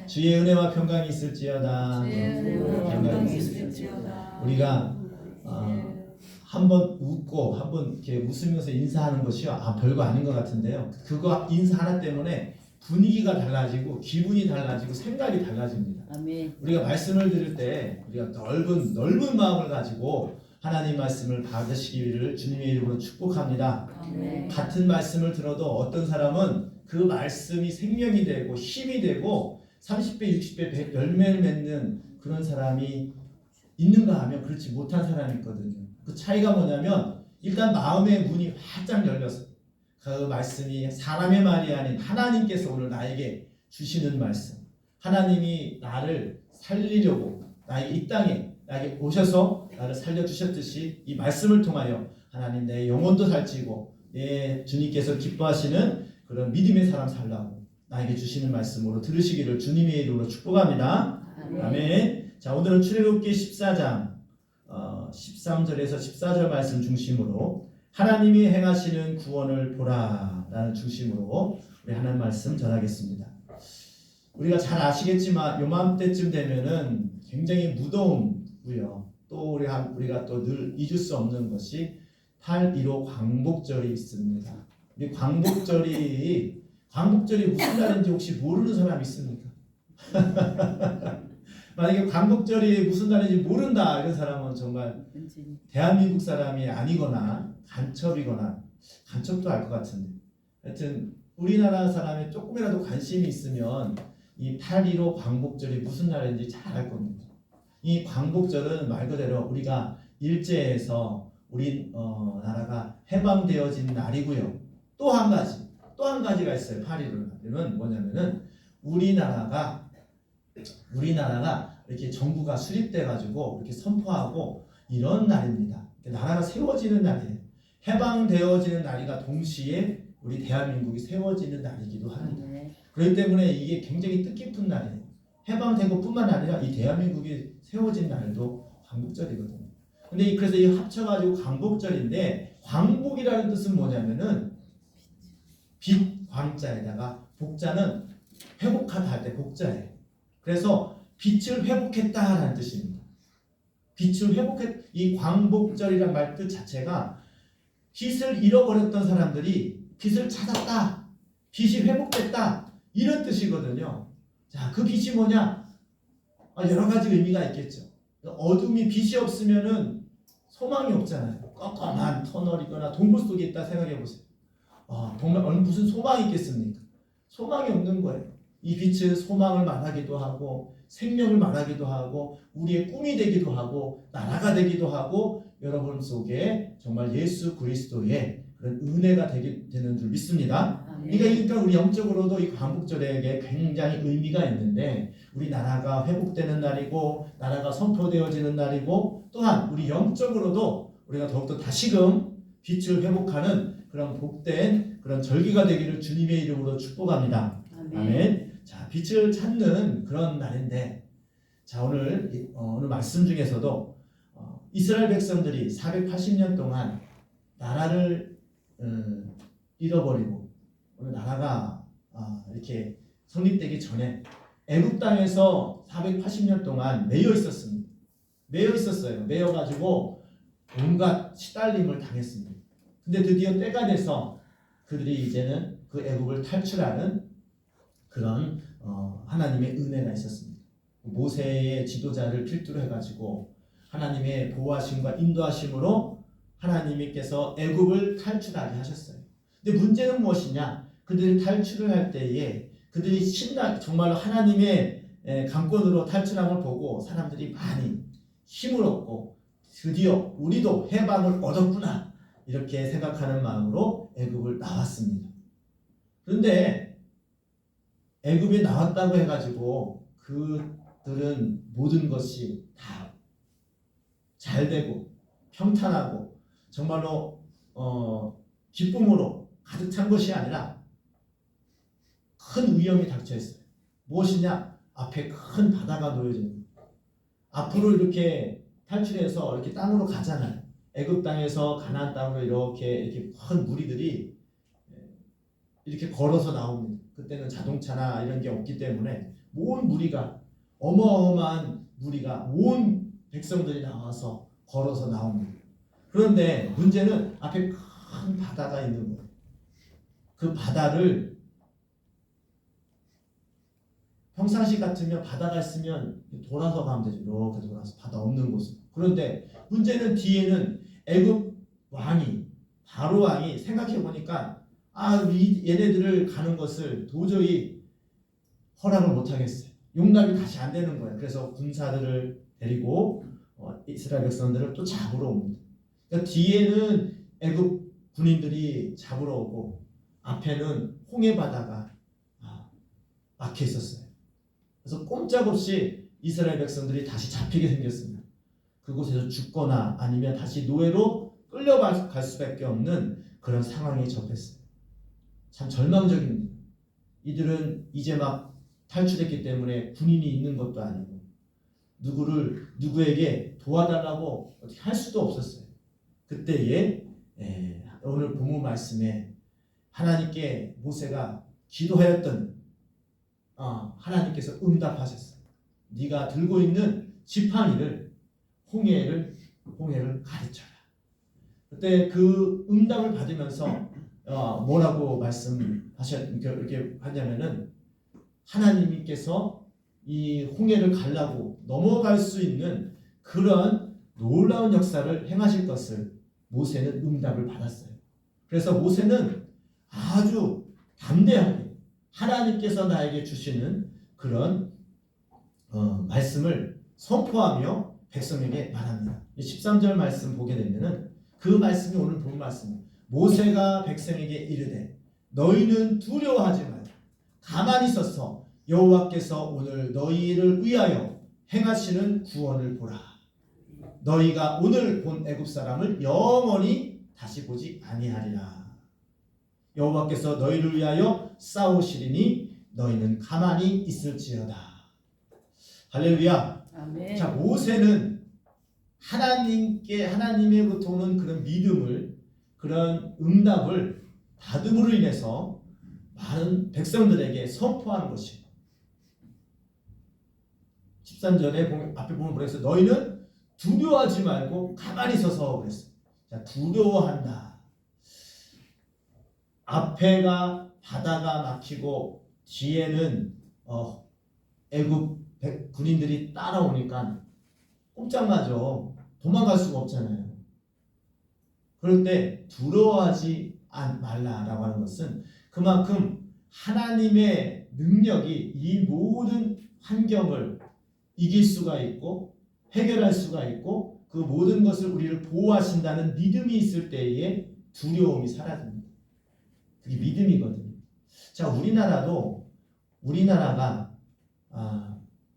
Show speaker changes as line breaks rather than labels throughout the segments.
주의 은혜와 평강이 있을지어다.
평강이 있을지어다.
우리가 한번 웃고 한번 이렇게 웃으면서 인사하는 것이요, 별거 아닌 것 같은데요, 그거 인사 하나 때문에 분위기가 달라지고 기분이 달라지고 생각이 달라집니다.
아멘.
우리가 말씀을 들을 때 우리가 넓은 마음을 가지고 하나님 말씀을 받으시기를 주님의 이름으로 축복합니다.
아멘.
같은 말씀을 들어도 어떤 사람은 그 말씀이 생명이 되고 힘이 되고 30배, 60배 열매를 맺는 그런 사람이 있는가 하면 그렇지 못한 사람이 있거든요. 그 차이가 뭐냐면 일단 마음의 문이 활짝 열려서 그 말씀이 사람의 말이 아닌 하나님께서 오늘 나에게 주시는 말씀, 하나님이 나를 살리려고 나에게 이 땅에 나에게 오셔서 나를 살려주셨듯이 이 말씀을 통하여 하나님 내 영혼도 살찌고 내 주님께서 기뻐하시는 그런 믿음의 사람 살라고 나에게 주시는 말씀으로 들으시기를 주님의 이름으로 축복합니다. 아멘. 자, 오늘은 출애굽기 14장 13절에서 14절 말씀 중심으로 하나님이 행하시는 구원을 보라 라는 중심으로 우리 하나님 말씀 전하겠습니다. 우리가 잘 아시겠지만 요맘때쯤 되면은 굉장히 무더우고요. 또 우리가 또 늘 잊을 수 없는 것이 8.15 광복절이 있습니다. 이 광복절이 무슨 날인지 혹시 모르는 사람 있습니까? 만약에 광복절이 무슨 날인지 모른다 이런 사람은 정말 대한민국 사람이 아니거나 간첩도 알 것 같은데, 하여튼 우리나라 사람이 조금이라도 관심이 있으면 이 8.15 광복절이 무슨 날인지 잘 알 겁니다. 이 광복절은 말 그대로 우리가 일제에서 우리 나라가 해방되어진 날이고요. 또 한 가지가 있어요. 8.15 날은 뭐냐면은 우리나라가 이렇게 정부가 수립돼 가지고 이렇게 선포하고 이런 날입니다. 나라가 세워지는 날이에요. 해방되어지는 날이가 동시에 우리 대한민국이 세워지는 날이기도 합니다. 그렇기 때문에 이게 굉장히 뜻깊은 날이에요. 해방된 것뿐만 아니라 이 대한민국이 세워진 날도 광복절이거든요. 근데 그래서 이 합쳐가지고 광복절인데, 광복이라는 뜻은 뭐냐면은 빛 광자에다가 복자는 회복하다 할 때 복자예요. 그래서 빛을 회복했다라는 뜻입니다. 이 광복절이란 말 뜻 자체가 빛을 잃어버렸던 사람들이 빛을 찾았다, 빛이 회복됐다 이런 뜻이거든요. 자, 그 빛이 뭐냐? 여러 가지 의미가 있겠죠. 어둠이 빛이 없으면은 소망이 없잖아요. 껌껌한 터널이거나 동굴 속에 있다 생각해 보세요. 정말 무슨 소망이 있겠습니까? 소망이 없는 거예요. 이 빛은 소망을 말하기도 하고 생명을 말하기도 하고 우리의 꿈이 되기도 하고 나라가 되기도 하고 여러분 속에 정말 예수 그리스도의 그런 은혜가 되는 줄 믿습니다. 그러니까 우리 영적으로도 이 광복절에게 굉장히 의미가 있는데, 우리 나라가 회복되는 날이고 나라가 선포되어지는 날이고, 또한 우리 영적으로도 우리가 더욱더 다시금 빛을 회복하는 그런 복된 그런 절기가 되기를 주님의 이름으로 축복합니다. 아멘. 자, 빛을 찾는 그런 날인데, 자, 오늘 말씀 중에서도 이스라엘 백성들이 480년 동안 나라를 잃어버리고 오늘 나라가 이렇게 성립되기 전에 애굽 땅에서 480년 동안 매여 있었어요. 매여가지고 온갖 시달림을 당했습니다. 근데 드디어 때가 돼서 그들이 이제는 그 애굽을 탈출하는 그런 하나님의 은혜가 있었습니다. 모세의 지도자를 필두로 해가지고 하나님의 보호하심과 인도하심으로 하나님께서 애굽을 탈출하게 하셨어요. 근데 문제는 무엇이냐? 그들이 탈출을 할 때에 그들이 정말로 하나님의 강권으로 탈출한 걸 보고 사람들이 많이 힘을 얻고 드디어 우리도 해방을 얻었구나 이렇게 생각하는 마음으로 애굽을 나왔습니다. 그런데 애굽에 나왔다고 해가지고 그들은 모든 것이 다 잘 되고 평탄하고 정말로 기쁨으로 가득 찬 것이 아니라 큰 위험이 닥쳐 있어요. 무엇이냐? 앞에 큰 바다가 놓여지는 거예요. 앞으로 이렇게 탈출해서 이렇게 땅으로 가잖아요. 애굽 땅에서 가나안 땅으로 이렇게 큰 무리들이 이렇게 걸어서 나옵니다. 그때는 자동차나 이런 게 없기 때문에 온 무리가 어마어마한 무리가 온 백성들이 나와서 걸어서 나옵니다. 그런데 문제는 앞에 큰 바다가 있는 거예요. 그 바다를 평상시 같으면 바다가 있으면 돌아서 가면 되죠. 이렇게 돌아서 바다 없는 곳으로. 그런데 문제는 뒤에는 애굽 왕이 바로 왕이 생각해 보니까 얘네들을 가는 것을 도저히 허락을 못 하겠어요. 용납이 다시 안 되는 거예요. 그래서 군사들을 데리고 이스라엘 백성들을 또 잡으러 옵니다. 그러니까 뒤에는 애굽 군인들이 잡으러 오고 앞에는 홍해 바다가 막혀 있었어요. 그래서 꼼짝없이 이스라엘 백성들이 다시 잡히게 생겼습니다. 그곳에서 죽거나 아니면 다시 노예로 끌려갈 수밖에 없는 그런 상황에 접했어요. 참 절망적입니다. 이들은 이제 막 탈출했기 때문에 군인이 있는 것도 아니고 누구에게 도와달라고 어떻게 할 수도 없었어요. 그때에 오늘 본문 말씀에 하나님께 모세가 기도하였던 하나님께서 응답하셨어요. 네가 들고 있는 지팡이를 홍해를 가르쳐라. 그때 그 응답을 받으면서 뭐라고 이렇게 하냐면은 하나님께서 이 홍해를 가려고 넘어갈 수 있는 그런 놀라운 역사를 행하실 것을 모세는 응답을 받았어요. 그래서 모세는 아주 담대하게 하나님께서 나에게 주시는 그런 말씀을 선포하며 백성에게 말합니다. 13절 말씀 보게 되면은 그 말씀이 오늘 본 말씀입니다. 모세가 백성에게 이르되 너희는 두려워하지 말라. 가만히 있어서 여호와께서 오늘 너희를 위하여 행하시는 구원을 보라. 너희가 오늘 본 애굽 사람을 영원히 다시 보지 아니하리라. 여호와께서 너희를 위하여 싸우시리니 너희는 가만히 있을지어다. 할렐루야.
아멘.
자, 모세는 하나님으로부터 오는 그런 믿음을, 그런 응답을 받음으로 인해서 많은 백성들에게 선포하는 것이고, 13절에 앞에 보면 그래서 너희는 두려워하지 말고 가만히 서서 그랬어. 자, 두려워한다. 앞에가 바다가 막히고 뒤에는 애굽 군인들이 따라오니까 꼼짝마죠. 도망갈 수가 없잖아요. 그럴 때 두려워하지 말라라고 하는 것은 그만큼 하나님의 능력이 이 모든 환경을 이길 수가 있고 해결할 수가 있고 그 모든 것을 우리를 보호하신다는 믿음이 있을 때에 두려움이 사라집니다. 그게 믿음이거든요. 자, 우리나라가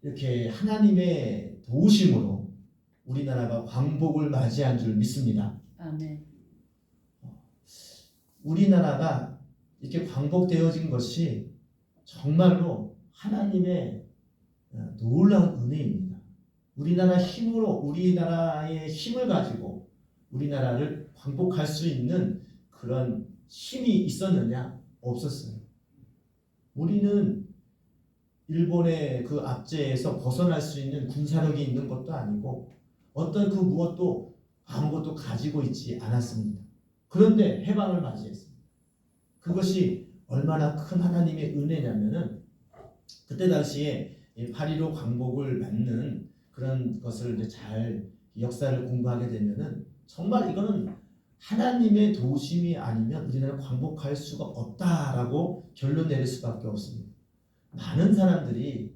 이렇게 하나님의 도우심으로 우리나라가 광복을 맞이한 줄 믿습니다.
아멘.
우리나라가 이렇게 광복되어진 것이 정말로 하나님의 놀라운 은혜입니다. 우리나라의 힘을 가지고 우리나라를 광복할 수 있는 그런 힘이 있었느냐? 없었어요. 우리는 일본의 그 압제에서 벗어날 수 있는 군사력이 있는 것도 아니고 어떤 그 무엇도 아무것도 가지고 있지 않았습니다. 그런데 해방을 맞이했습니다. 그것이 얼마나 큰 하나님의 은혜냐면은 그때 당시에 8.15 광복을 맞는 그런 것을 이제 잘 역사를 공부하게 되면은 정말 이거는 하나님의 도우심이 아니면 우리나라 광복할 수가 없다라고 결론 내릴 수밖에 없습니다. 많은 사람들이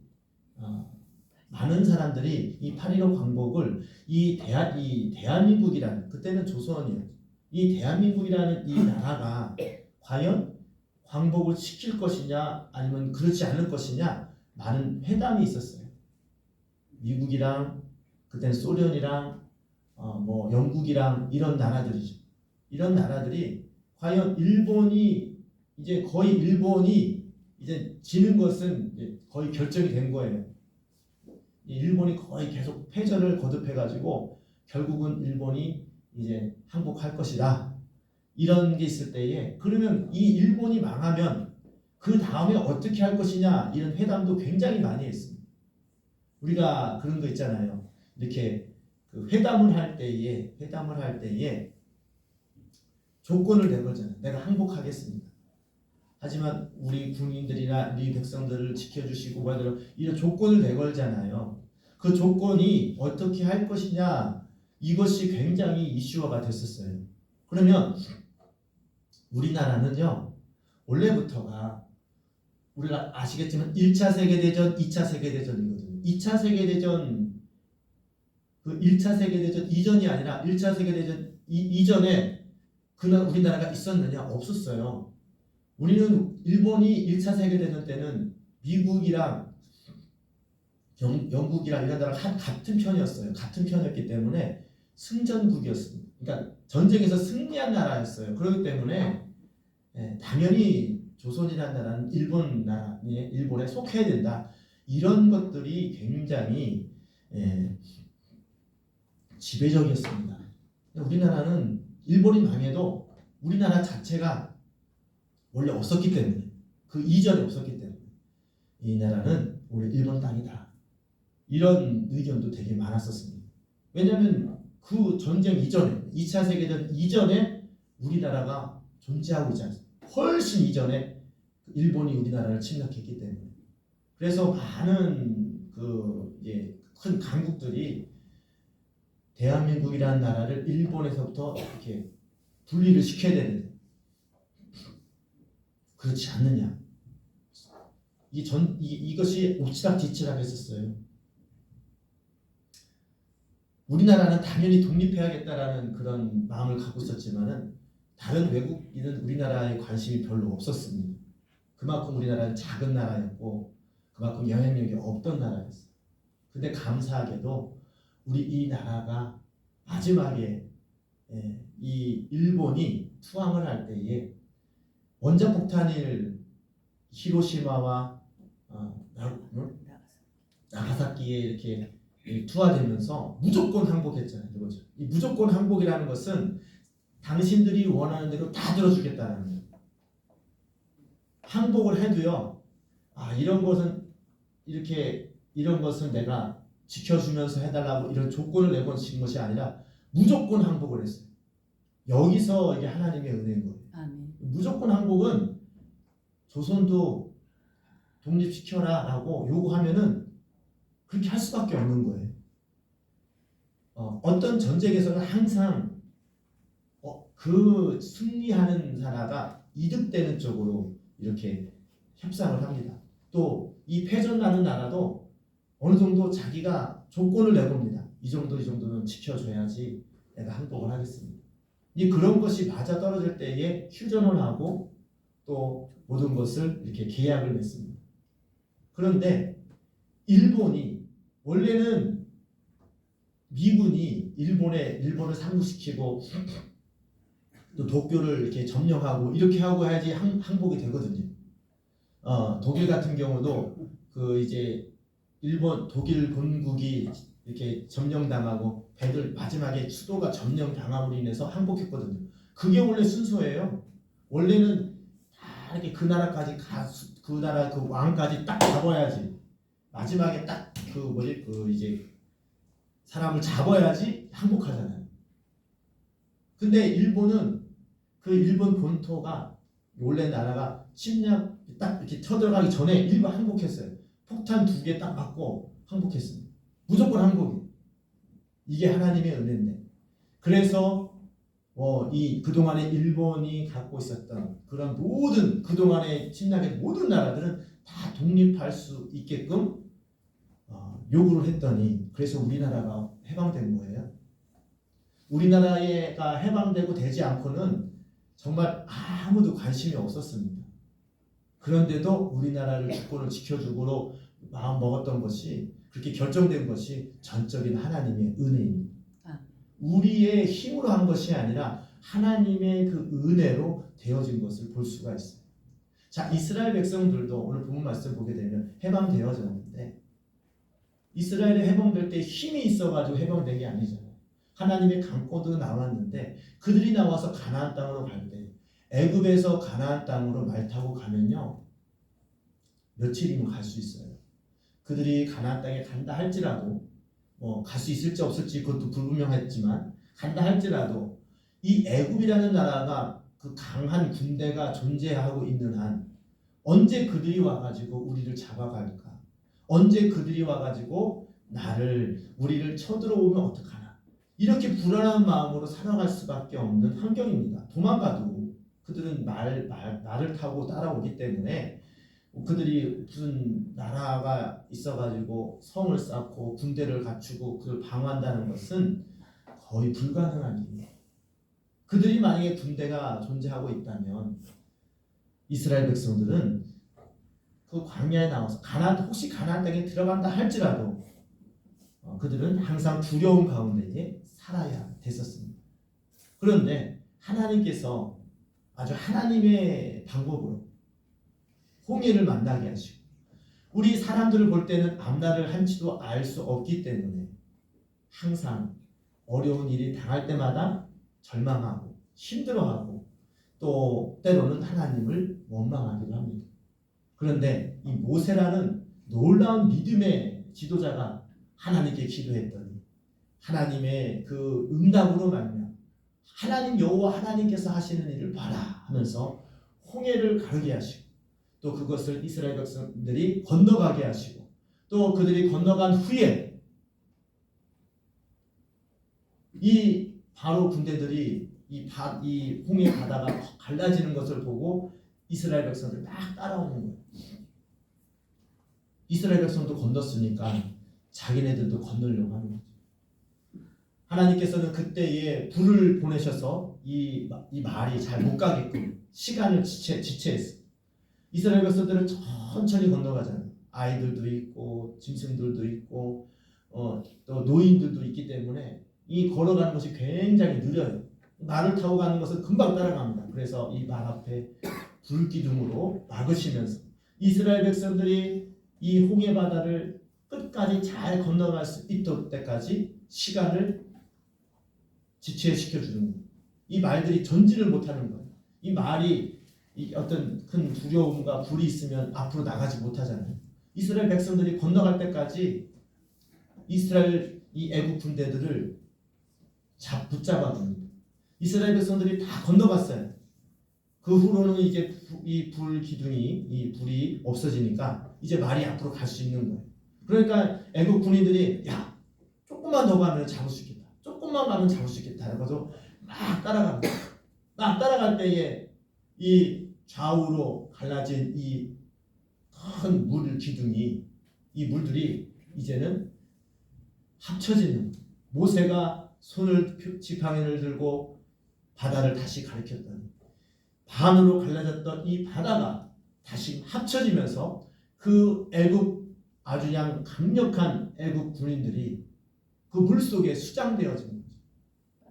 이 8.15 광복을 이 대한민국이라는, 그때는 조선이었죠. 이 대한민국이라는 이 나라가 과연 광복을 시킬 것이냐 아니면 그렇지 않을 것이냐 많은 회담이 있었어요. 미국이랑 그때는 소련이랑 영국이랑 이런 나라들이죠. 이런 나라들이 과연 일본이 이제 지는 것은 이제 거의 결정이 된 거예요. 일본이 거의 계속 패전을 거듭해가지고 결국은 일본이 이제 항복할 것이다. 이런 게 있을 때에 그러면 이 일본이 망하면 그 다음에 어떻게 할 것이냐 이런 회담도 굉장히 많이 했습니다. 우리가 그런 거 있잖아요. 이렇게 그 회담을 할 때에 조건을 내걸잖아요. 내가 항복하겠습니다. 하지만 우리 군인들이나 우리 백성들을 지켜주시고 뭐하더라 이런 조건을 내걸잖아요. 그 조건이 어떻게 할 것이냐 이것이 굉장히 이슈화가 됐었어요. 그러면 우리나라는요 원래부터가 우리가 아시겠지만 1차 세계대전, 2차 세계대전이거든요. 2차 세계대전 그 1차 세계대전 이전이 아니라 1차 세계대전 이전에 그날 우리나라가 있었느냐? 없었어요. 우리는 일본이 1차 세계대전 때는 미국이랑 영국이랑 이런 나라가 같은 편이었어요. 같은 편이었기 때문에 승전국이었습니다. 그러니까 전쟁에서 승리한 나라였어요. 그렇기 때문에 당연히 조선이라는 나라는 일본에 속해야 된다. 이런 것들이 굉장히 지배적이었습니다. 우리나라는 일본이 망해도 우리나라 자체가 원래 없었기 때문에 그 이전에 없었기 때문에 이 나라는 원래 일본 땅이다. 이런 의견도 되게 많았었습니다. 왜냐하면 그 전쟁 이전에 2차 세계대전 이전에 우리나라가 존재하고 있지 않습니까? 훨씬 이전에 일본이 우리나라를 침략했기 때문에 그래서 많은 큰 강국들이 대한민국이라는 나라를 일본에서부터 이렇게 분리를 시켜야 되는데 그렇지 않느냐. 이것이 엎치락뒤치락 했었어요. 우리나라는 당연히 독립해야겠다라는 그런 마음을 갖고 있었지만은 다른 외국인은 우리나라에 관심이 별로 없었습니다. 그만큼 우리나라는 작은 나라였고 그만큼 영향력이 없던 나라였어요. 근데 감사하게도 우리 이 나라가 마지막에 이 일본이 투항을 할 때에 원자폭탄을 히로시마와 나가사키에 이렇게 투하되면서 무조건 항복했잖아요. 이거죠. 이 무조건 항복이라는 것은 당신들이 원하는 대로 다 들어주겠다는 거예요. 항복을 해도요. 이런 것은 내가 지켜주면서 해달라고 이런 조건을 내건 것이 아니라 무조건 항복을 했어요. 여기서 이게 하나님의 은혜인 거예요.
아멘.
무조건 항복은 조선도 독립시켜라라고 요구하면은 그렇게 할 수밖에 없는 거예요. 어떤 전쟁에서는 항상 그 승리하는 나라가 이득되는 쪽으로 이렇게 협상을 합니다. 또 이 패전나는 나라도 어느 정도 자기가 조건을 내봅니다. 이 정도는 지켜줘야지 내가 항복을 하겠습니다. 그런 것이 맞아 떨어질 때에 휴전을 하고 또 모든 것을 이렇게 계약을 맺습니다. 그런데 일본이 원래는 미군이 일본을 상륙시키고 또 도쿄를 이렇게 점령하고 이렇게 하고 해야지 항복이 되거든요. 독일 같은 경우도 독일 본국이 이렇게 점령당하고 배들 마지막에 수도가 점령당함으로 인해서 항복했거든요. 그게 원래 순서예요. 원래는 다 이렇게 그 나라까지 그 나라 그 왕까지 딱 잡아야지 마지막에 딱 사람을 잡아야지 항복하잖아요. 근데 일본은 그 일본 본토가 원래 나라가 침략 딱 이렇게 쳐들어가기 전에 일본 항복했어요. 폭탄 2개 딱 맞고 항복했습니다. 무조건 항복이. 이게 하나님의 은혜인데. 그래서 그동안에 일본이 갖고 있었던 그런 모든 그동안에 침략했던 모든 나라들은 다 독립할 수 있게끔 요구를 했더니 그래서 우리나라가 해방된 거예요. 우리나라가 해방되고 되지 않고는 정말 아무도 관심이 없었습니다. 그런데도 우리나라를 주권을 지켜주고로 마음 먹었던 것이 그렇게 결정된 것이 전적인 하나님의 은혜입니다. 우리의 힘으로 한 것이 아니라 하나님의 그 은혜로 되어진 것을 볼 수가 있어요. 자, 이스라엘 백성들도 오늘 본문 말씀 보게 되면 해방되어졌는데 이스라엘이 해방될 때 힘이 있어가지고 해방된 게 아니잖아요. 하나님의 강권도 나왔는데 그들이 나와서 가나안 땅으로 갈 때 애굽에서 가나안 땅으로 말 타고 가면요 며칠이면 갈 수 있어요. 그들이 가나안 땅에 간다 할지라도 갈 수 있을지 없을지 그것도 불분명했지만 간다 할지라도 이 애굽이라는 나라가 그 강한 군대가 존재하고 있는 한 언제 그들이 와가지고 우리를 잡아갈까? 언제 그들이 와가지고 우리를 쳐들어오면 어떡하나? 이렇게 불안한 마음으로 살아갈 수밖에 없는 환경입니다. 도망가도 그들은 말을 타고 따라오기 때문에 그들이 무슨 나라가 있어가지고 성을 쌓고 군대를 갖추고 그걸 방어한다는 것은 거의 불가능한 일이에요. 그들이 만약에 군대가 존재하고 있다면 이스라엘 백성들은 그 광야에 나와서 혹시 가나안 땅에 들어간다 할지라도 그들은 항상 두려움 가운데에 살아야 됐었습니다. 그런데 하나님께서 아주 하나님의 방법으로 홍해를 만나게 하시고 우리 사람들을 볼 때는 앞날을 한치도 알 수 없기 때문에 항상 어려운 일이 당할 때마다 절망하고 힘들어하고 또 때로는 하나님을 원망하기도 합니다. 그런데 이 모세라는 놀라운 믿음의 지도자가 하나님께 기도했더니 하나님의 그 응답으로 말미암아 하나님 여호와 하나님께서 하시는 일을 봐라 하면서 홍해를 가르게 하시고 또 그것을 이스라엘 백성들이 건너가게 하시고 또 그들이 건너간 후에 이 바로 군대들이 이 홍해 바다가 갈라지는 것을 보고 이스라엘 백성들 막 따라오는 거예요. 이스라엘 백성도 건넜으니까 자기네들도 건너려고 하는 거죠. 하나님께서는 그때에 불을 보내셔서 이 말이 잘 못 가게끔 시간을 지체했어요. 이스라엘 백성들은 천천히 건너가잖아요. 아이들도 있고 짐승들도 있고 또 노인들도 있기 때문에 이 걸어가는 것이 굉장히 느려요. 말을 타고 가는 것은 금방 따라갑니다. 그래서 이 말 앞에 불기둥으로 막으시면서 이스라엘 백성들이 이 홍해 바다를 끝까지 잘 건너갈 수 있을 때까지 시간을 지체시켜 주는 거예요. 이 말들이 전진을 못하는 거예요. 이 말이 어떤 큰 두려움과 불이 있으면 앞으로 나가지 못하잖아요. 이스라엘 백성들이 건너갈 때까지 이스라엘 이 애국 군대들을 붙잡아 줍니다. 이스라엘 백성들이 다 건너갔어요. 그 후로는 이제 이 불 기둥이 이 불이 없어지니까 이제 말이 앞으로 갈 수 있는 거예요. 그러니까 애국 군인들이 야 조금만 더 가면 잡을 수 있겠다. 조금만 가면 잡을 수 있겠다. 그래서 막 따라갑니다. 막 따라갈 때에 이 좌우로 갈라진 이 큰 물 기둥이 이 물들이 이제는 합쳐지는 모세가 손을 지팡이를 들고 바다를 다시 가리켰더니 반으로 갈라졌던 이 바다가 다시 합쳐지면서 그 애국 아주 그냥 강력한 애국 군인들이 그 물속에 수장되어진 거죠.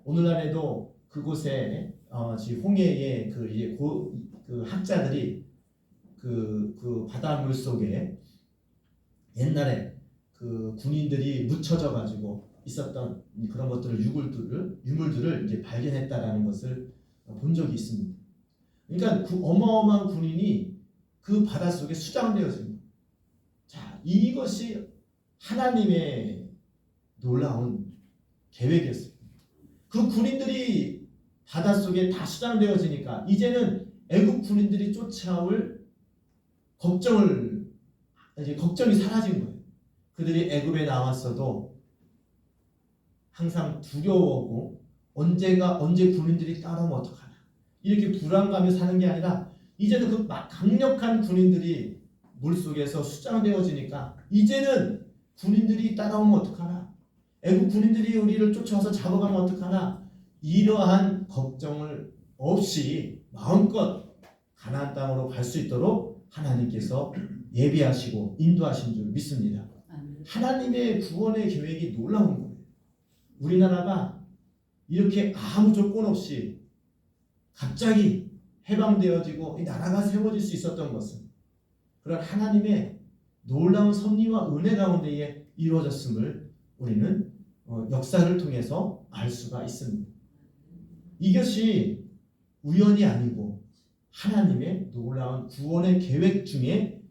오늘날에도 그곳에 홍해의 그 학자들이 그 바닷물 속에 옛날에 그 군인들이 묻혀져 가지고 있었던 그런 것들을 유물들을 이제 발견했다라는 것을 본 적이 있습니다. 그러니까 그 어마어마한 군인이 그 바닷속에 수장되어집니다. 자, 이것이 하나님의 놀라운 계획이었습니다. 그 군인들이 바닷속에 다 수장되어지니까 이제는 애국 군인들이 쫓아올 걱정이 사라진 거예요. 그들이 애굽에 나왔어도 항상 두려워하고 언제 군인들이 따라오면 어떡하나 이렇게 불안감에 사는 게 아니라 이제는 그 강력한 군인들이 물속에서 수장되어지니까 이제는 군인들이 따라오면 어떡하나 애국 군인들이 우리를 쫓아와서 잡아가면 어떡하나 이러한 걱정을 없이 마음껏 가나안 땅으로 갈 수 있도록 하나님께서 예비하시고 인도하신 줄 믿습니다. 하나님의 구원의 계획이 놀라운 거예요. 우리나라가 이렇게 아무 조건 없이 갑자기 해방되어지고 이 나라가 세워질 수 있었던 것은 그런 하나님의 놀라운 섭리와 은혜 가운데에 이루어졌음을 우리는 역사를 통해서 알 수가 있습니다. 이것이 우연이 아니고 하나님의 놀라운 구원의 계획 중에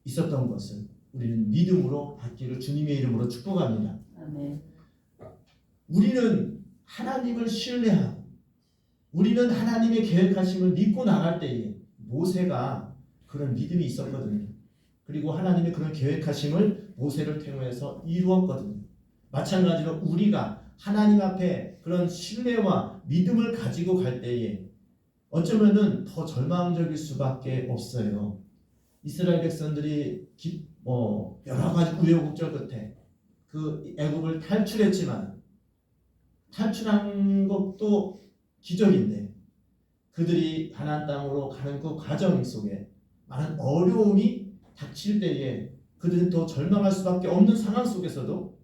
있었던 것을 우리는 믿음으로 받기를 주님의 이름으로 축복합니다.
아멘.
우리는 하나님을 신뢰하고 우리는 하나님의 계획하심을 믿고 나갈 때에 모세가 그런 믿음이 있었거든요. 그리고 하나님의 그런 계획하심을 모세를 통해서 이루었거든요. 마찬가지로 우리가 하나님 앞에 그런 신뢰와 믿음을 가지고 갈 때에 어쩌면은 더 절망적일 수밖에 없어요. 이스라엘 백성들이 여러 가지 우여곡절 끝에 그 애굽을 탈출했지만 탈출한 것도 기적인데 그들이 가나안 땅으로 가는 그 과정 속에 많은 어려움이 닥칠 때에 그들은 더 절망할 수밖에 없는 상황 속에서도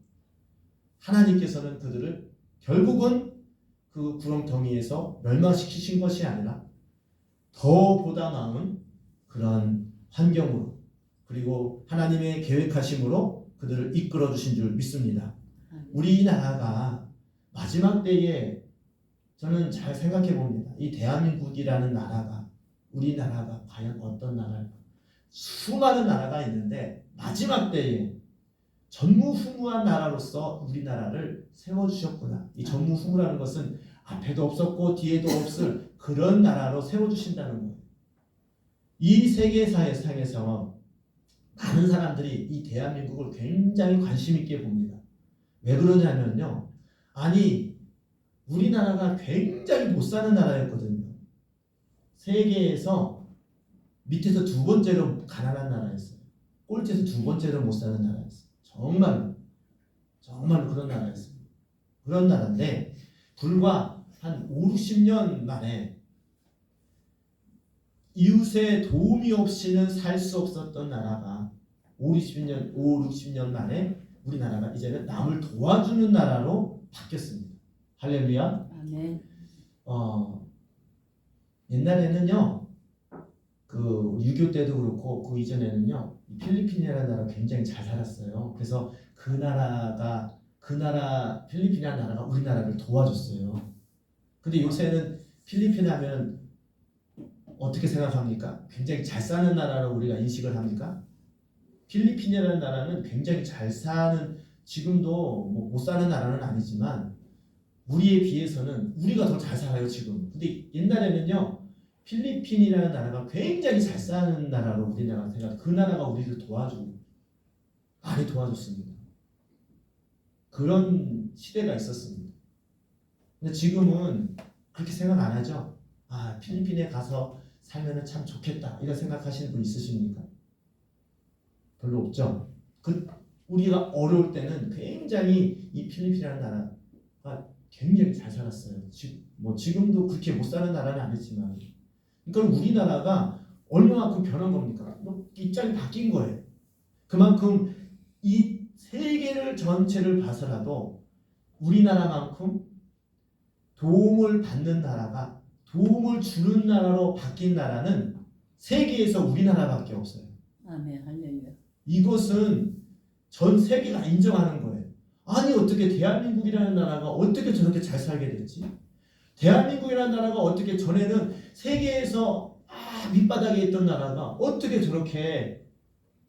하나님께서는 그들을 결국은 그 구렁텅이에서 멸망시키신 것이 아니라 더보다 나은 그런 환경으로 그리고 하나님의 계획하심으로 그들을 이끌어 주신 줄 믿습니다. 우리나라가 마지막 때에 저는 잘 생각해 봅니다. 이 대한민국이라는 나라가 우리나라가 과연 어떤 나라일까? 수많은 나라가 있는데 마지막 때에 전무후무한 나라로서 우리나라를 세워주셨구나. 이 전무후무라는 것은 앞에도 없었고 뒤에도 없을 그런 나라로 세워주신다는 거예요. 이 세계사상에서 많은 사람들이 이 대한민국을 굉장히 관심 있게 봅니다. 왜 그러냐면요. 아니 우리나라가 굉장히 못 사는 나라였거든요. 세계에서 밑에서 두 번째로 가난한 나라였어요. 꼴찌에서 두 번째로 못 사는 나라였어요. 정말 그런 나라였습니다. 그런 나라인데 불과 한 5, 60년 만에 이웃의 도움이 없이는 살 수 없었던 나라가 5, 60년 만에 우리나라가 이제는 남을 도와주는 나라로 바뀌었습니다. 할렐루야.
아멘.
옛날에는요, 그 6.25 때도 그렇고 그 이전에는요, 필리핀이라는 나라가 굉장히 잘 살았어요. 그래서 그 나라 필리핀이라는 나라가 우리나라를 도와줬어요. 근데 요새는 필리핀 하면 어떻게 생각합니까? 굉장히 잘 사는 나라로 우리가 인식을 합니까? 필리핀이라는 나라는 굉장히 잘 사는 지금도 못 사는 나라는 아니지만 우리에 비해서는 우리가 더 잘 살아요 지금. 근데 옛날에는요 필리핀이라는 나라가 굉장히 잘 사는 나라로 우리나라가 생각. 그 나라가 우리를 도와주고 많이 도와줬습니다. 그런 시대가 있었습니다. 근데 지금은 그렇게 생각 안 하죠. 아 필리핀에 가서 살면은 참 좋겠다 이런 생각하시는 분 있으십니까? 별로 없죠. 우리가 어려울 때는 굉장히 이 필리핀이라는 나라가 굉장히 잘 살았어요. 지금도 그렇게 못 사는 나라는 아니지만, 그러니까 우리나라가 얼마만큼 변한 겁니까? 입장이 바뀐 거예요. 그만큼 이 세계를 전체를 봐서라도 우리나라만큼 도움을 받는 나라가 도움을 주는 나라로 바뀐 나라는 세계에서 우리나라밖에 없어요.
아멘. 할렐루야.
이것은 전 세계가 인정하는 거예요. 아니 어떻게 대한민국이라는 나라가 어떻게 저렇게 잘 살게 됐지? 대한민국이라는 나라가 어떻게 전에는 세계에서 밑바닥에 있던 나라가 어떻게 저렇게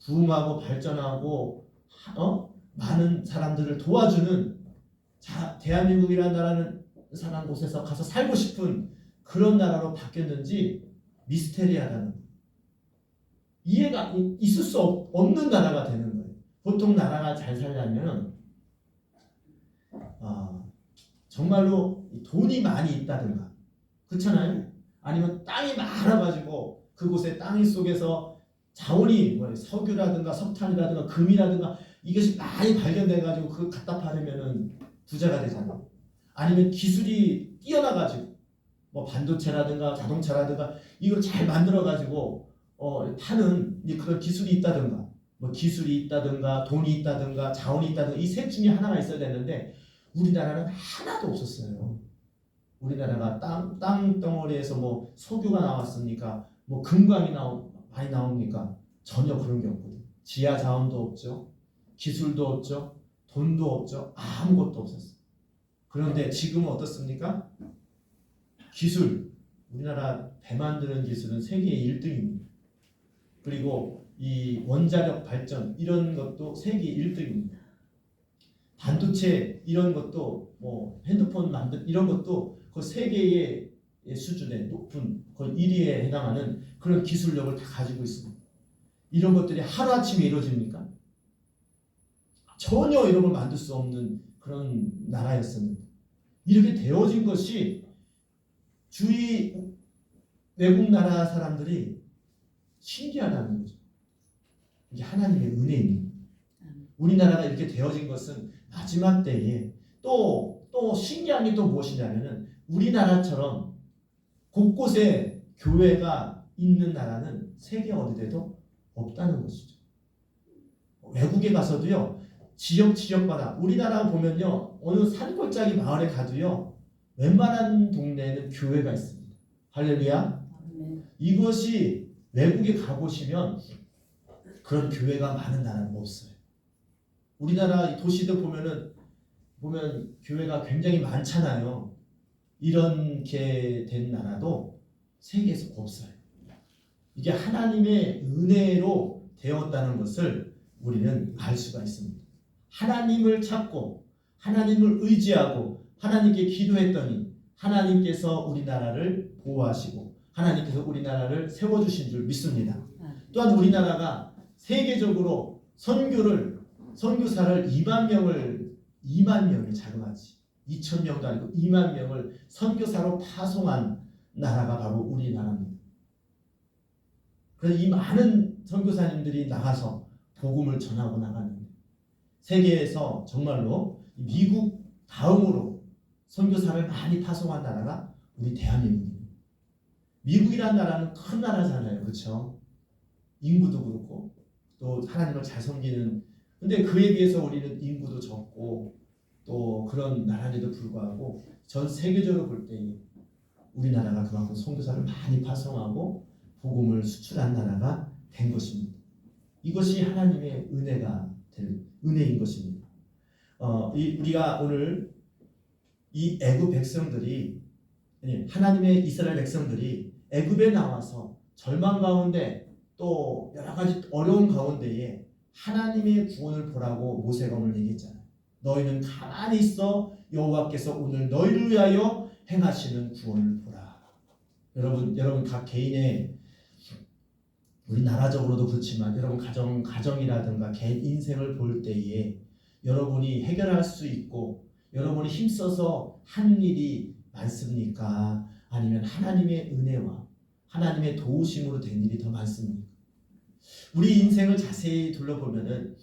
부흥하고 발전하고 많은 사람들을 도와주는 대한민국이라는 나라는 사람 곳에서 가서 살고 싶은 그런 나라로 바뀌었는지 미스테리하다는 거예요. 이해가 있을 수 없는 나라가 되는 거예요. 보통 나라가 잘 살려면 정말로 돈이 많이 있다든가 그렇잖아요. 아니면 땅이 많아가지고 그곳에 땅 속에서 자원이 석유라든가 석탄이라든가 금이라든가 이것이 많이 발견돼가지고 그걸 갖다 팔으면은 부자가 되잖아. 아니면 기술이 뛰어나가지고 반도체라든가 자동차라든가 이걸 잘 만들어가지고 파는 그런 기술이 있다든가 기술이 있다든가 돈이 있다든가 자원이 있다든가 이 셋 중에 하나가 있어야 되는데 우리나라는 하나도 없었어요. 우리나라가 땅 덩어리에서 석유가 나왔습니까? 금광이 많이 나옵니까? 전혀 그런 게 없거든요. 지하 자원도 없죠. 기술도 없죠. 돈도 없죠. 아무것도 없었어요. 그런데 지금은 어떻습니까? 기술, 우리나라 배 만드는 기술은 세계 1등입니다. 그리고 이 원자력 발전 이런 것도 세계 1등입니다. 반도체 이런 것도 뭐 핸드폰 만든 이런 것도 그 세계의 수준의 높은 거의 1위에 해당하는 그런 기술력을 다 가지고 있습니다. 이런 것들이 하루아침에 이루어집니까? 전혀 이런 걸 만들 수 없는 그런 나라였습니다. 이렇게 되어진 것이 주위 외국 나라 사람들이 신기하다는 거죠. 이게 하나님의 은혜입니다. 우리나라가 이렇게 되어진 것은 마지막 때에 또 신기한 게 또 무엇이냐면은 우리나라처럼 곳곳에 교회가 있는 나라는 세계 어디에도 없다는 것이죠. 외국에 가서도요, 지역마다 우리나라 보면요, 어느 산골짜기 마을에 가도요, 웬만한 동네에는 교회가 있습니다. 할렐루야. 이것이 외국에 가보시면 그런 교회가 많은 나라는 없어요. 우리나라 도시들 보면 교회가 굉장히 많잖아요. 이렇게 된 나라도 세계에서 없어요. 이게 하나님의 은혜로 되었다는 것을 우리는 알 수가 있습니다. 하나님을 찾고 하나님을 의지하고 하나님께 기도했더니 하나님께서 우리나라를 보호하시고 하나님께서 우리나라를 세워주신 줄 믿습니다. 또한 우리나라가 세계적으로 선교사를 2만 명을 자그마치 2,000명도 아니고 2만 명을 선교사로 파송한 나라가 바로 우리나라입니다. 그래서 이 많은 선교사님들이 나가서 복음을 전하고 나가는 세계에서 정말로 미국 다음으로 선교사를 많이 파송한 나라가 우리 대한민국입니다. 미국이라는 나라는 큰 나라잖아요. 그렇죠? 인구도 그렇고 또 하나님을 잘 섬기는, 근데 그에 비해서 우리는 인구도 적고 또 그런 나라에도 불구하고 전 세계적으로 볼 때 우리나라가 그만큼 선교사를 많이 파송하고 복음을 수출한 나라가 된 것입니다. 이것이 하나님의 은혜인 것입니다. 우리가 오늘 이 애굽 백성들이, 하나님의 이스라엘 백성들이 애굽에 나와서 절망 가운데 또 여러 가지 어려운 가운데에 하나님의 구원을 보라고 모세가 오늘 얘기했잖아요. 너희는 가만히 있어 여호와께서 오늘 너희를 위하여 행하시는 구원을 보라. 여러분 각 개인의, 우리 나라적으로도 그렇지만 여러분 가정이라든가 개인 인생을 볼 때에 여러분이 해결할 수 있고 여러분이 힘써서 하는 일이 많습니까? 아니면 하나님의 은혜와 하나님의 도우심으로 된 일이 더 많습니까? 우리 인생을 자세히 둘러보면은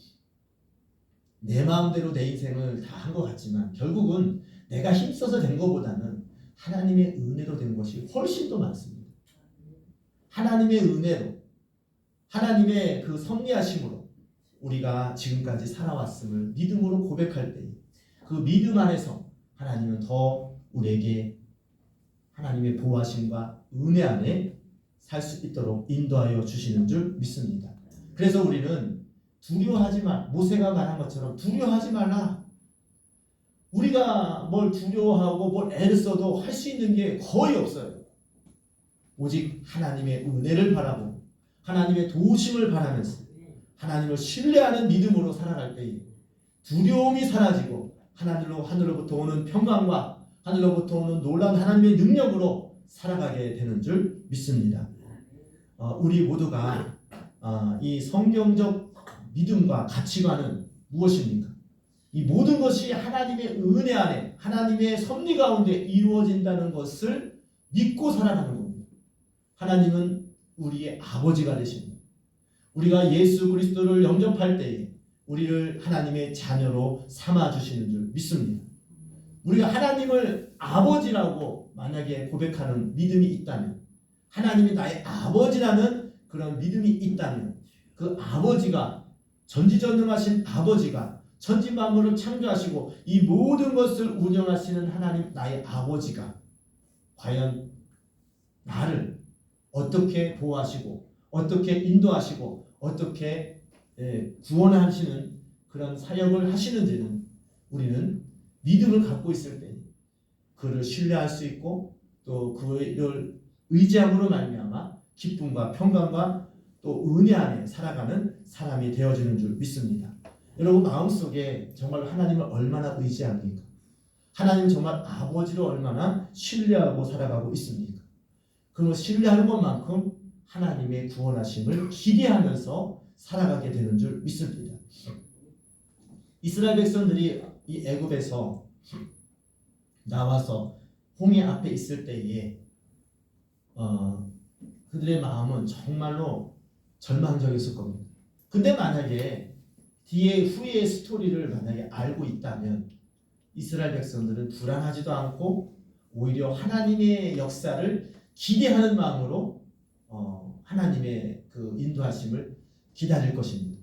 내 마음대로 내 인생을 다 한 것 같지만 결국은 내가 힘써서 된 것보다는 하나님의 은혜로 된 것이 훨씬 더 많습니다. 하나님의 은혜로, 하나님의 그 섭리하심으로 우리가 지금까지 살아왔음을 믿음으로 고백할 때 그 믿음 안에서 하나님은 더 우리에게 하나님의 보호하심과 은혜 안에 살 수 있도록 인도하여 주시는 줄 믿습니다. 그래서 우리는 두려워하지 말, 모세가 말한 것처럼 두려워하지 말라. 우리가 뭘 두려워하고 뭘 애를 써도 할 수 있는 게 거의 없어요. 오직 하나님의 은혜를 바라고 하나님의 도우심을 바라면서 하나님을 신뢰하는 믿음으로 살아갈 때에 두려움이 사라지고 하늘로부터 오는 평강과 하늘로부터 오는 놀라운 하나님의 능력으로 살아가게 되는 줄 믿습니다. 우리 모두가 이 성경적 믿음과 가치관은 무엇입니까? 이 모든 것이 하나님의 은혜 안에 하나님의 섭리 가운데 이루어진다는 것을 믿고 살아가는 겁니다. 하나님은 우리의 아버지가 되십니다. 우리가 예수 그리스도를 영접할 때에 우리를 하나님의 자녀로 삼아주시는 줄 믿습니다. 우리가 하나님을 아버지라고 만약에 고백하는 믿음이 있다면, 하나님이 나의 아버지라는 그런 믿음이 있다면, 그 아버지가, 전지전능하신 아버지가 천지만물을 창조하시고 이 모든 것을 운영하시는 하나님 나의 아버지가 과연 나를 어떻게 보호하시고 어떻게 인도하시고 어떻게 구원하시는 그런 사역을 하시는지는 우리는 믿음을 갖고 있을 때 그를 신뢰할 수 있고 또 그를 의지함으로 말미암아 기쁨과 평강과 또 은혜 안에 살아가는 사람이 되어지는 줄 믿습니다. 여러분 마음속에 정말 하나님을 얼마나 의지합니까? 하나님 정말 아버지로 얼마나 신뢰하고 살아가고 있습니까? 그리고 신뢰하는 것만큼 하나님의 구원하심을 기대하면서 살아가게 되는 줄 믿습니다. 이스라엘 백성들이 이 애굽에서 나와서 홍해 앞에 있을 때에 그들의 마음은 정말로 절망적이었을 겁니다. 근데 만약에 뒤에 후의 스토리를 만약에 알고 있다면 이스라엘 백성들은 불안하지도 않고 오히려 하나님의 역사를 기대하는 마음으로 하나님의 그 인도하심을 기다릴 것입니다.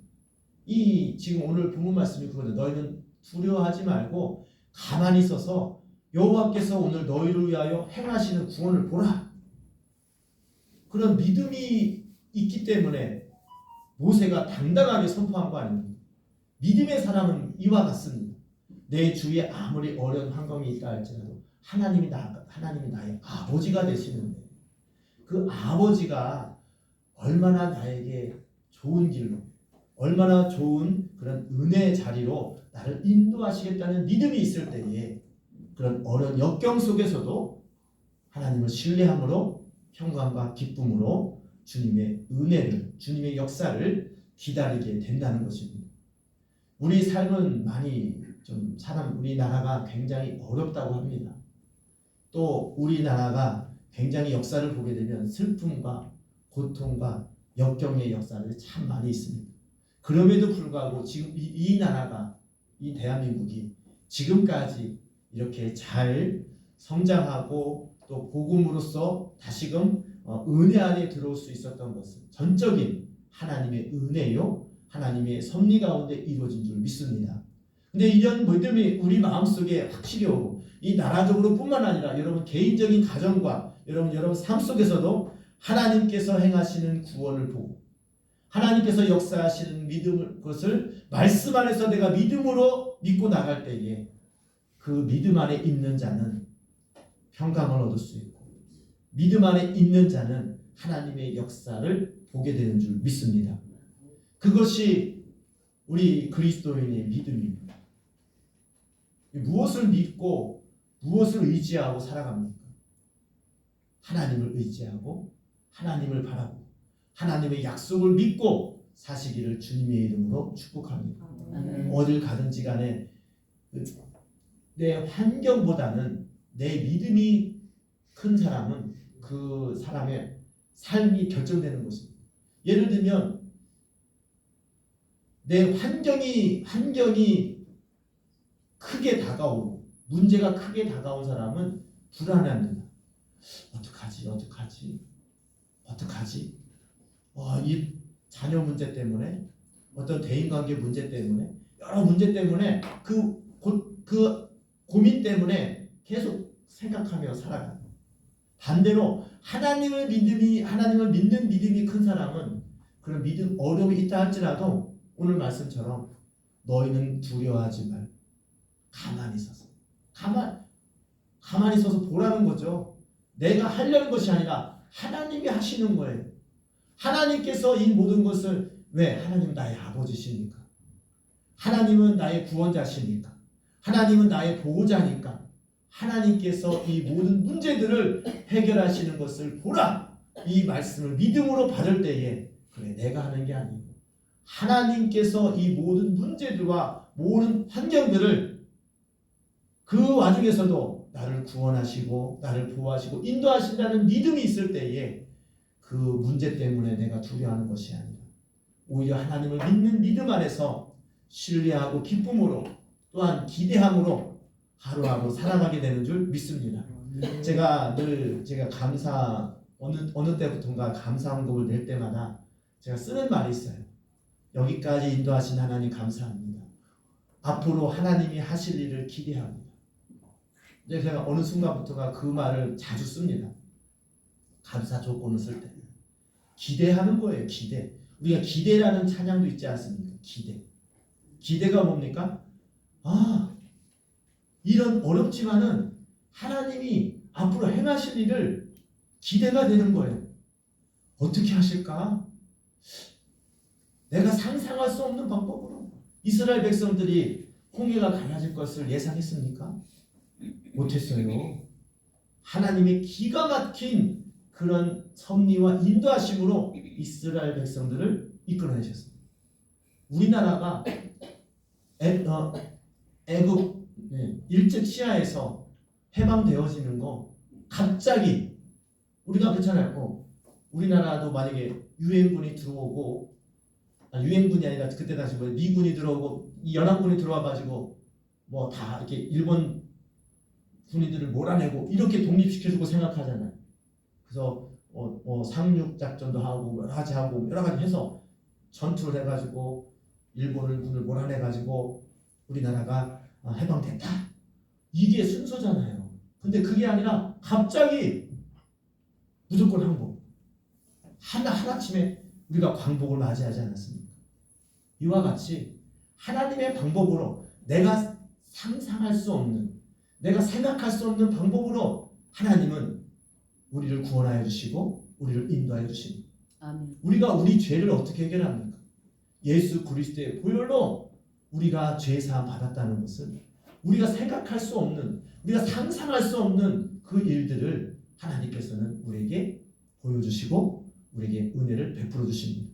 이 지금 오늘 본문 말씀이 그거는 너희는 두려워하지 말고 가만히 있어서 여호와께서 오늘 너희를 위하여 행하시는 구원을 보라. 그런 믿음이 있기 때문에 모세가 당당하게 선포한 거 아닙니까? 믿음의 사람은 이와 같습니다. 내 주위에 아무리 어려운 환경이 있다 할지라도 하나님이 나의 아버지가 되시는데 그 아버지가 얼마나 나에게 좋은 길로 얼마나 좋은 그런 은혜의 자리로 나를 인도하시겠다는 믿음이 있을 때에 그런 어려운 역경 속에서도 하나님을 신뢰함으로 평강과 기쁨으로 주님의 은혜를 주님의 역사를 기다리게 된다는 것입니다. 우리 삶은 많이 우리나라가 굉장히 어렵다고 합니다. 또 우리나라가 굉장히 역사를 보게 되면 슬픔과 고통과 역경의 역사를 참 많이 있습니다. 그럼에도 불구하고 지금 이 나라가 이 대한민국이 지금까지 이렇게 잘 성장하고 또 복음으로써 다시금 은혜 안에 들어올 수 있었던 것은 전적인 하나님의 은혜요 하나님의 섭리 가운데 이루어진 줄 믿습니다. 근데 이런 믿음이 우리 마음속에 확실히 오고 이 나라적으로 뿐만 아니라 여러분 개인적인 가정과 여러분 삶 속에서도 하나님께서 행하시는 구원을 보고 하나님께서 역사하시는 믿음을 그것을 말씀 안에서 내가 믿음으로 믿고 나갈 때에 그 믿음 안에 있는 자는 평강을 얻을 수 있고 믿음 안에 있는 자는 하나님의 역사를 보게 되는 줄 믿습니다. 그것이 우리 그리스도인의 믿음입니다. 무엇을 믿고 무엇을 의지하고 살아갑니까? 하나님을 의지하고 하나님을 바라고 하나님의 약속을 믿고 사시기를 주님의 이름으로 축복합니다. 어딜 가든지 간에 내 환경보다는 내 믿음이 큰 사람은 그 사람의 삶이 결정되는 것입니다. 예를 들면 내 환경이 크게 다가오고 문제가 크게 다가온 사람은 불안합니다. 어떡하지? 이 자녀 문제 때문에 어떤 대인관계 문제 때문에 여러 문제 때문에 그 고민 때문에 계속 생각하며 살아가요. 반대로 하나님을 믿는 믿음이 큰 사람은 그런 믿음 어려움이 있다 할지라도 오늘 말씀처럼 너희는 두려워하지 말고 가만히 있어서 보라는 거죠. 내가 하려는 것이 아니라 하나님이 하시는 거예요. 하나님께서 이 모든 것을 왜? 하나님은 나의 아버지시니까. 하나님은 나의 구원자시니까. 하나님은 나의 보호자니까. 하나님께서 이 모든 문제들을 해결하시는 것을 보라. 이 말씀을 믿음으로 받을 때에 그래 내가 하는 게 아니고 하나님께서 이 모든 문제들과 모든 환경들을 그 와중에서도 나를 구원하시고 나를 보호하시고 인도하신다는 믿음이 있을 때에 그 문제 때문에 내가 두려워하는 것이 아니라 오히려 하나님을 믿는 믿음 안에서 신뢰하고 기쁨으로 또한 기대함으로 하루하루 살아가게 되는 줄 믿습니다. 제가 어느 때부턴가 감사 헌금을 낼 때마다 제가 쓰는 말이 있어요. 여기까지 인도하신 하나님 감사합니다. 앞으로 하나님이 하실 일을 기대합니다. 제가 어느 순간부터가 그 말을 자주 씁니다. 감사 조건을 쓸 때. 기대하는 거예요. 기대. 우리가 기대라는 찬양도 있지 않습니까? 기대가 뭡니까? 이런 어렵지만은 하나님이 앞으로 행하실 일을 기대가 되는 거예요. 어떻게 하실까? 내가 상상할 수 없는 방법으로 이스라엘 백성들이 홍해가 갈라질 것을 예상했습니까? 못했어요. 하나님의 기가 막힌 그런 섭리와 인도하심으로 이스라엘 백성들을 이끌어내셨습니다. 우리나라가 애국 일제 치하에서 해방되어지는 거 갑자기 우리가 그렇잖아요. 우리나라도 만약에 유엔군이 들어오고 유엔군이 아니라 그때 당시 뭐 미군이 들어오고 이 연합군이 들어와 가지고 뭐 다 이렇게 일본 군인들을 몰아내고 이렇게 독립시켜주고 생각하잖아요. 그래서 상륙 작전도 하고 여러 가지 하고 여러 가지 해서 전투를 해가지고 일본을 군을 몰아내가지고 우리나라가 해방됐다. 이게 순서잖아요. 근데 그게 아니라 갑자기 무조건 항복. 하나쯤에 우리가 광복을 맞이하지 않았습니까? 이와 같이 하나님의 방법으로 내가 상상할 수 없는, 내가 생각할 수 없는 방법으로 하나님은 우리를 구원하여 주시고 우리를 인도하여 주십니다.
아멘.
우리가 우리 죄를 어떻게 해결합니까? 예수 그리스도의 보혈로 우리가 죄 사함 받았다는 것은 우리가 생각할 수 없는, 우리가 상상할 수 없는 그 일들을 하나님께서는 우리에게 보여주시고 우리에게 은혜를 베풀어 주십니다.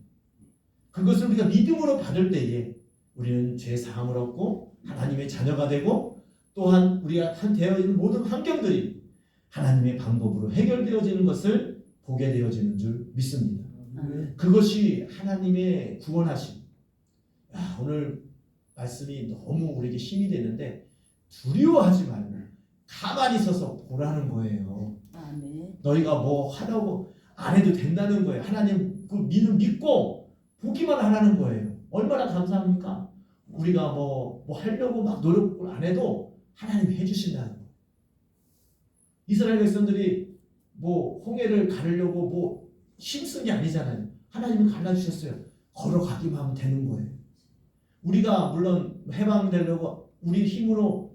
그것을 우리가 믿음으로 받을 때에 우리는 죄 사함을 얻고 하나님의 자녀가 되고 또한 우리가 되어 있는 모든 환경들이 하나님의 방법으로 해결되어지는 것을 보게 되어지는 줄 믿습니다. 그것이 하나님의 구원하심. 오늘 말씀이 너무 우리에게 힘이 되는데 두려워하지 말고 가만히 서서 보라는 거예요.
아멘.
너희가 뭐 하라고 안 해도 된다는 거예요. 하나님 그 믿고 보기만 하라는 거예요. 얼마나 감사합니까? 우리가 뭐 하려고 막 노력을 안 해도 하나님이 해주신다는 거예요. 이스라엘 백성들이 뭐 홍해를 가르려고 뭐 힘쓴 게 아니잖아요. 하나님이 갈라주셨어요. 걸어가기만 하면 되는 거예요. 우리가 물론 해방되려고 우리 힘으로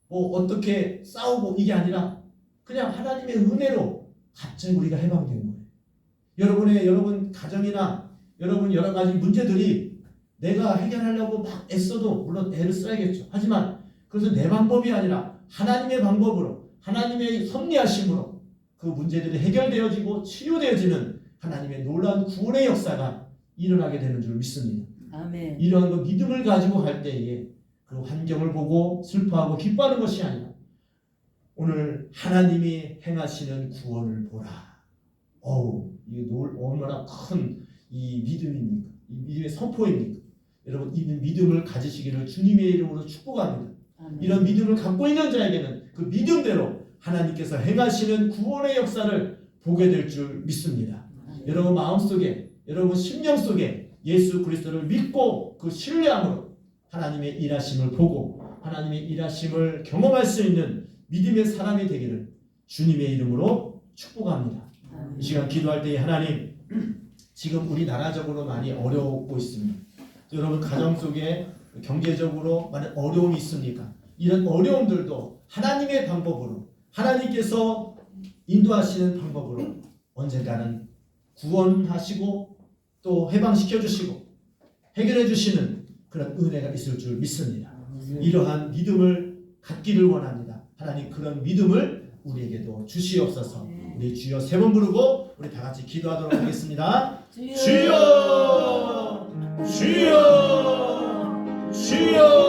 뭐 어떻게 싸우고 이게 아니라 그냥 하나님의 은혜로 갑자기 우리가 해방된 거예요. 여러분 가정이나 여러분 여러 가지 문제들이 내가 해결하려고 막 애써도 물론 애를 써야겠죠. 하지만 그것은 내 방법이 아니라 하나님의 방법으로 하나님의 섭리하심으로 그 문제들이 해결되어지고 치유되어지는 하나님의 놀라운 구원의 역사가 일어나게 되는 줄 믿습니다.
아멘.
이러한 믿음을 가지고 할 때에 그 환경을 보고 슬퍼하고 기뻐하는 것이 아니라 오늘 하나님이 행하시는 구원을 보라. 이게 얼마나 큰 이 믿음입니까? 이 믿음의 선포입니까? 여러분 이 믿음을 가지시기를 주님의 이름으로 축복합니다.
아멘.
이런 믿음을 갖고 있는 자에게는 그 믿음대로 하나님께서 행하시는 구원의 역사를 보게 될 줄 믿습니다.
아멘.
여러분 마음속에 여러분 심령 속에 예수 그리스도를 믿고 그 신뢰함으로 하나님의 일하심을 보고 하나님의 일하심을 경험할 수 있는 믿음의 사람이 되기를 주님의 이름으로 축복합니다. 이 시간 기도할 때 하나님 지금 우리나라적으로 많이 어려우고 있습니다. 여러분 가정 속에 경제적으로 많은 어려움이 있습니까? 이런 어려움들도 하나님의 방법으로 하나님께서 인도하시는 방법으로 언젠가는 구원하시고 또 해방시켜 주시고 해결해 주시는 그런 은혜가 있을 줄 믿습니다. 이러한 믿음을 갖기를 원합니다. 하나님 그런 믿음을 우리에게도 주시옵소서. 우리 주여 세 번 부르고 우리 다 같이 기도하도록 하겠습니다. 주여 주여 주여